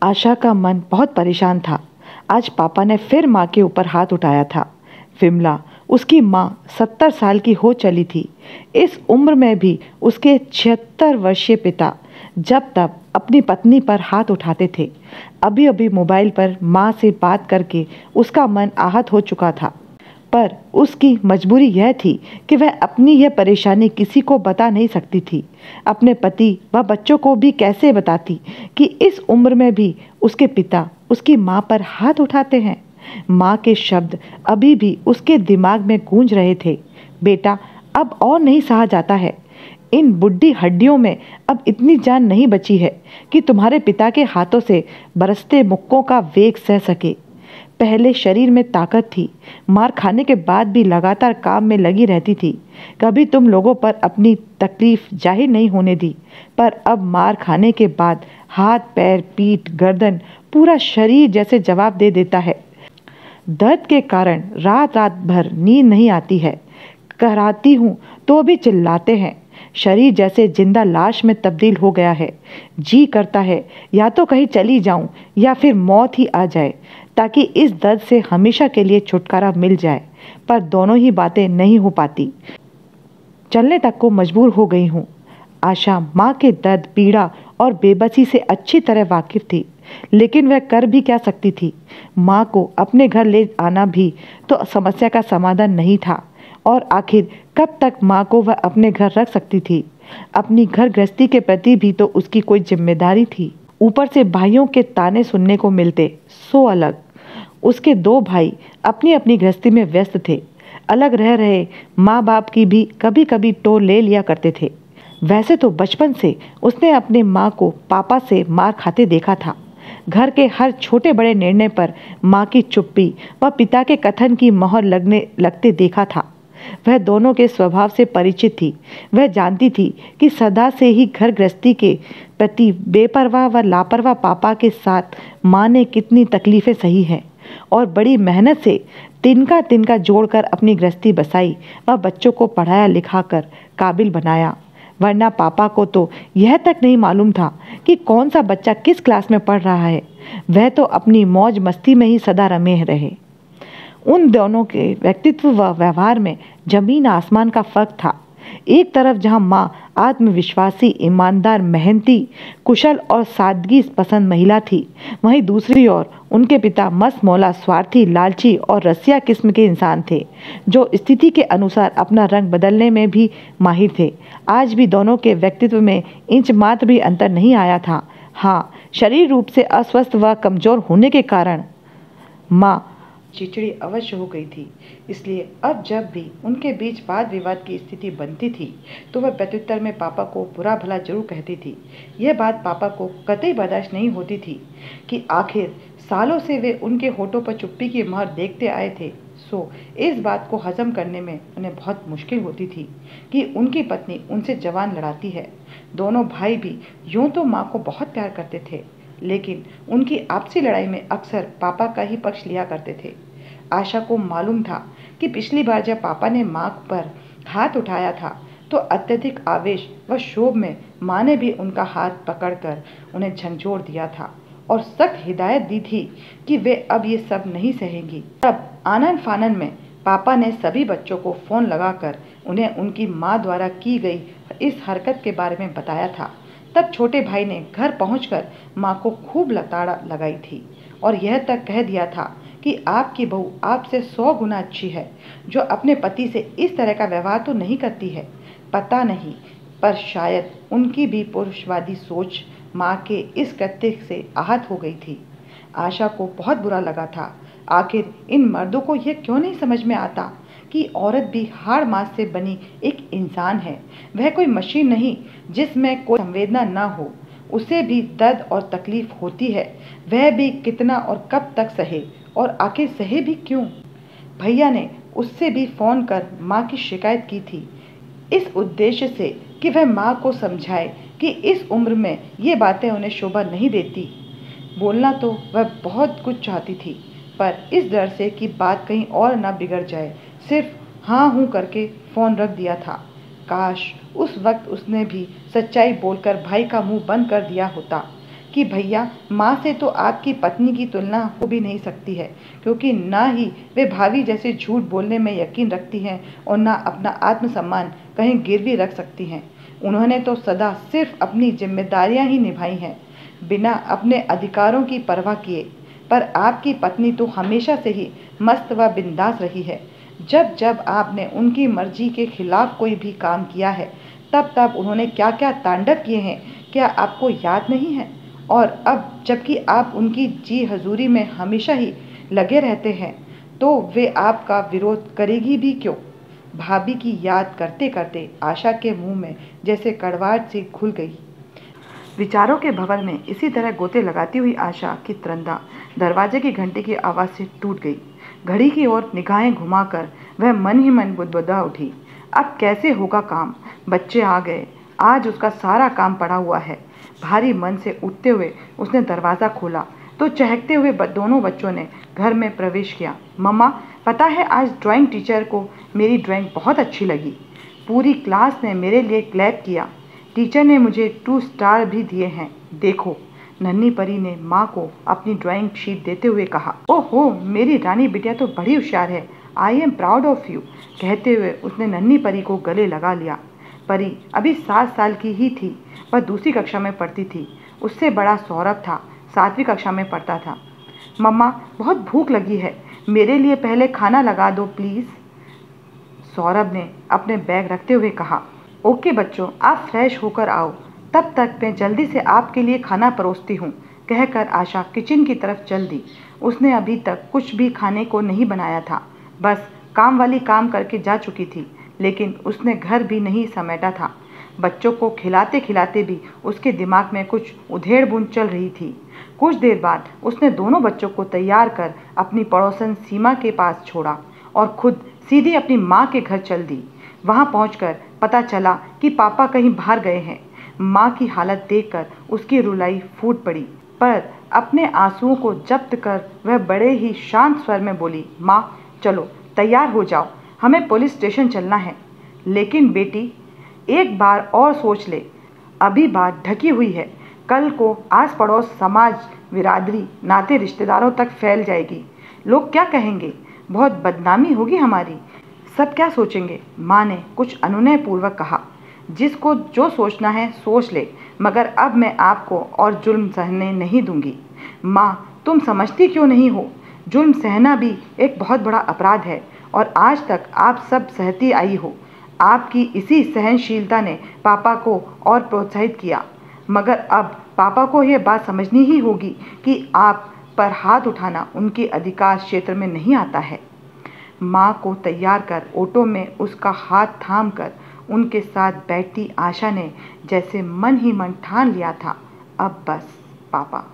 आशा का मन बहुत परेशान था। आज पापा ने फिर माँ के ऊपर हाथ उठाया था। विमला, उसकी माँ 70 साल की हो चली थी। इस उम्र में भी उसके 76 वर्षीय पिता जब तब अपनी पत्नी पर हाथ उठाते थे। अभी अभी मोबाइल पर माँ से बात करके उसका मन आहत हो चुका था, पर उसकी मजबूरी यह थी कि वह अपनी यह परेशानी किसी को बता नहीं सकती थी। अपने पति व बच्चों को भी कैसे बताती कि इस उम्र में भी उसके पिता उसकी माँ पर हाथ उठाते हैं। माँ के शब्द अभी भी उसके दिमाग में गूंज रहे थे। बेटा, अब और नहीं सहा जाता है। इन बुढ़ी हड्डियों में अब इतनी जान नहीं बची है कि तुम्हारे पिता के हाथों से बरसते मुक्कों का वेग सह सके। पहले शरीर में ताकत थी, मार खाने के बाद भी लगातार काम में लगी रहती थी। कभी तुम लोगों पर अपनी तकलीफ जाहिर नहीं होने दी, पर अब मार खाने के बाद हाथ, पैर, पीठ, गर्दन, पूरा शरीर जैसे जवाब दे देता है। दर्द के कारण रात रात भर नींद नहीं आती है। कराती हूँ तो भी चिल्लाते हैं। शरीर जैसे जिंदा लाश में तब्दील हो गया है। जी करता है या तो कहीं चली जाऊं या फिर मौत ही आ जाए, ताकि इस दर्द से हमेशा के लिए छुटकारा मिल जाए, पर दोनों ही बातें नहीं हो पाती। चलने तक को मजबूर हो गई हूँ। आशा माँ के दर्द, पीड़ा और बेबसी से अच्छी तरह वाकिफ थी, लेकिन वह कर भी क्या सकती थी। माँ को अपने घर ले आना भी तो समस्या का समाधान नहीं था, और आखिर कब तक माँ को वह अपने घर रख सकती थी। अपनी घर गृहस्थी के प्रति भी तो उसकी कोई जिम्मेदारी थी। ऊपर से भाइयों के ताने सुनने को मिलते, सो अलग। उसके दो भाई अपनी अपनी गृहस्थी में व्यस्त थे। अलग रह रहे माँ बाप की भी कभी कभी टोर ले लिया करते थे। वैसे तो बचपन से उसने अपने माँ को पापा से मार खाते देखा था। घर के हर छोटे बड़े निर्णय पर माँ की चुप्पी व पिता के कथन की मोहर लगते देखा था। वह दोनों के स्वभाव से परिचित थी। वह जानती थी कि सदा से ही घर गृहस्थी के प्रति बेपरवाह व लापरवाह पापा के साथ माँ ने कितनी तकलीफें सही हैं, और बड़ी मेहनत से तिनका तिनका जोड़कर अपनी गृहस्थी बसाई व बच्चों को पढ़ाया लिखाकर काबिल बनाया। वरना पापा को तो यह तक नहीं मालूम था कि कौन सा बच्चा किस क्लास में पढ़ रहा है। वह तो अपनी मौज मस्ती में ही सदा रमे रहे। उन दोनों के व्यक्तित्व व व्यवहार में जमीन आसमान का फर्क था। एक तरफ जहां माँ आत्मविश्वासी, ईमानदार, मेहनती, कुशल और सादगी पसंद महिला थी, वहीं दूसरी ओर उनके पिता मस्त मौला, स्वार्थी, लालची और रसिया किस्म के इंसान थे, जो स्थिति के अनुसार अपना रंग बदलने में भी माहिर थे। आज भी दोनों के व्यक्तित्व में इंच मात्र भी अंतर नहीं आया था। हाँ, शरीर रूप से अस्वस्थ व कमजोर होने के कारण माँ चिड़चिड़ी अवश्य हो गई थी। इसलिए अब जब भी उनके बीच वाद विवाद की स्थिति बनती थी, तो वह प्रत्युत्तर में पापा को बुरा भला जरूर कहती थी। यह बात पापा को कतई बर्दाश्त नहीं होती थी कि आखिर सालों से वे उनके होठों पर चुप्पी की मोहर देखते आए थे। सो इस बात को हजम करने में उन्हें बहुत मुश्किल होती थी कि उनकी पत्नी उनसे जवान लड़ाती है। दोनों भाई भी यूं तो माँ को बहुत प्यार करते थे, लेकिन उनकी आपसी लड़ाई में अक्सर पापा का ही पक्ष लिया करते थे। आशा को मालूम था कि पिछली बार जब पापा ने माँ पर हाथ उठाया था, तो अत्यधिक आवेश व क्षोभ में माँ ने भी उनका हाथ पकड़कर उन्हें झंझोड़ दिया था और सख्त हिदायत दी थी कि वे अब ये सब नहीं सहेंगी। तब आनन फानन में पापा ने सभी बच्चों को फोन लगाकर उन्हें उनकी माँ द्वारा की गई इस हरकत के बारे में बताया था। तब छोटे भाई ने घर पहुंचकर माँ को खूब लताड़ा लगाई थी और यह तक कह दिया था कि आपकी बहू आपसे 100 गुना अच्छी है, जो अपने पति से इस तरह का व्यवहार तो नहीं करती है। पता नहीं, पर शायद उनकी भी पुरुषवादी सोच माँ के इस कृत्य से आहत हो गई थी। आशा को बहुत बुरा लगा था। आखिर इन मर्दों को यह क्यों नहीं समझ में आता कि औरत भी हाड़ मांस से बनी एक इंसान है। वह कोई मशीन नहीं जिसमें कोई संवेदना न हो। उसे भी दर्द और तकलीफ होती है। वह भी कितना और कब तक सहे, और आखिर सहे भी क्यों। भैया ने उससे भी फोन कर माँ की शिकायत की थी, इस उद्देश्य से कि वह माँ को समझाए कि इस उम्र में ये बातें उन्हें शोभा नहीं देती। बोलना तो वह बहुत कुछ चाहती थी, पर इस डर से कि बात कहीं और न बिगड़ जाए, सिर्फ हाँ हूँ करके फ़ोन रख दिया था। काश उस वक्त उसने भी सच्चाई बोलकर भाई का मुंह बंद कर दिया होता। कि भैया, माँ से तो आपकी पत्नी की तुलना हो भी नहीं सकती है, क्योंकि ना ही वे भाभी जैसे झूठ बोलने में यकीन रखती हैं और ना अपना आत्मसम्मान कहीं गिरवी रख सकती हैं। उन्होंने तो सदा सिर्फ अपनी जिम्मेदारियां ही निभाई हैं, बिना अपने अधिकारों की परवाह किए। पर आपकी पत्नी तो हमेशा से ही मस्त व बिंदास रही है। जब जब आपने उनकी मर्जी के खिलाफ कोई भी काम किया है, तब तब उन्होंने क्या क्या तांडव किए हैं, क्या आपको याद नहीं है? और अब जबकि आप उनकी जी हजूरी में हमेशा ही लगे रहते हैं, तो वे आपका विरोध करेगी भी क्यों? भाभी की याद करते करते आशा के मुंह में जैसे कड़वाहट सी घुल गई। विचारों के भंवर में इसी तरह गोते लगाती हुई आशा की तरंदा दरवाजे की घंटे की आवाज़ से टूट गई। घड़ी की ओर निगाहें घुमाकर वह मन ही मन बुदबुदा उठी। अब कैसे होगा काम? बच्चे आ गए, आज उसका सारा काम पड़ा हुआ है। भारी मन से उठते हुए उसने दरवाज़ा खोला तो चहकते हुए दोनों बच्चों ने घर में प्रवेश किया। मम्मा, पता है आज ड्राइंग टीचर को मेरी ड्राइंग बहुत अच्छी लगी। पूरी क्लास ने मेरे लिए क्लैप किया। टीचर ने मुझे 2 स्टार भी दिए हैं। देखो, नन्ही परी ने माँ को अपनी ड्राइंग शीट देते हुए कहा। ओहो, मेरी रानी बिटिया तो बड़ी होशियार है। I am proud of you. कहते हुए उसने नन्ही परी को गले लगा लिया। परी अभी 7 साल की ही थी। वह दूसरी कक्षा में पढ़ती थी। उससे बड़ा सौरभ था, 7वीं कक्षा में पढ़ता था। मम्मा, बहुत भूख लगी है, मेरे लिए पहले खाना लगा दो प्लीज़, सौरभ ने अपने बैग रखते हुए कहा। ओके बच्चों, आप फ्रेश होकर आओ, तब तक मैं जल्दी से आपके लिए खाना परोसती हूँ, कहकर आशा किचन की तरफ चल दी। उसने अभी तक कुछ भी खाने को नहीं बनाया था, बस काम वाली काम करके जा चुकी थी, लेकिन उसने घर भी नहीं समेटा था। बच्चों को खिलाते खिलाते भी उसके दिमाग में कुछ उधेड़ बुन चल रही थी। कुछ देर बाद उसने दोनों बच्चों को तैयार कर अपनी पड़ोसन सीमा के पास छोड़ा और खुद सीधी अपनी माँ के घर चल दी। वहाँ पहुँचकर पता चला कि पापा कहीं बाहर गए हैं। माँ की हालत देखकर उसकी रुलाई फूट पड़ी, पर अपने आंसुओं को जब्त कर वह बड़े ही शांत स्वर में बोली, माँ चलो तैयार हो जाओ, हमें पुलिस स्टेशन चलना है। लेकिन बेटी, एक बार और सोच ले, अभी बात ढकी हुई है, कल को आस पड़ोस समाज, बिरादरी, नाते रिश्तेदारों तक फैल जाएगी। लोग क्या कहेंगे? बहुत बदनामी होगी हमारी। सब क्या सोचेंगे? माँ ने कुछ अनुनय पूर्वक कहा। जिसको जो सोचना है सोच ले, मगर अब मैं आपको और जुल्म सहने नहीं दूंगी। माँ, तुम समझती क्यों नहीं हो? जुल्म सहना भी एक बहुत बड़ा अपराध है और आज तक आप सब सहती आई हो। आपकी इसी सहनशीलता ने पापा को और प्रोत्साहित किया, मगर अब पापा को यह बात समझनी ही होगी कि आप पर हाथ उठाना उनके अधिकार क्षेत्र में नहीं आता है। माँ को तैयार कर ऑटो में उसका हाथ थाम कर उनके साथ बैठती आशा ने जैसे मन ही मन ठान लिया था, अब बस पापा।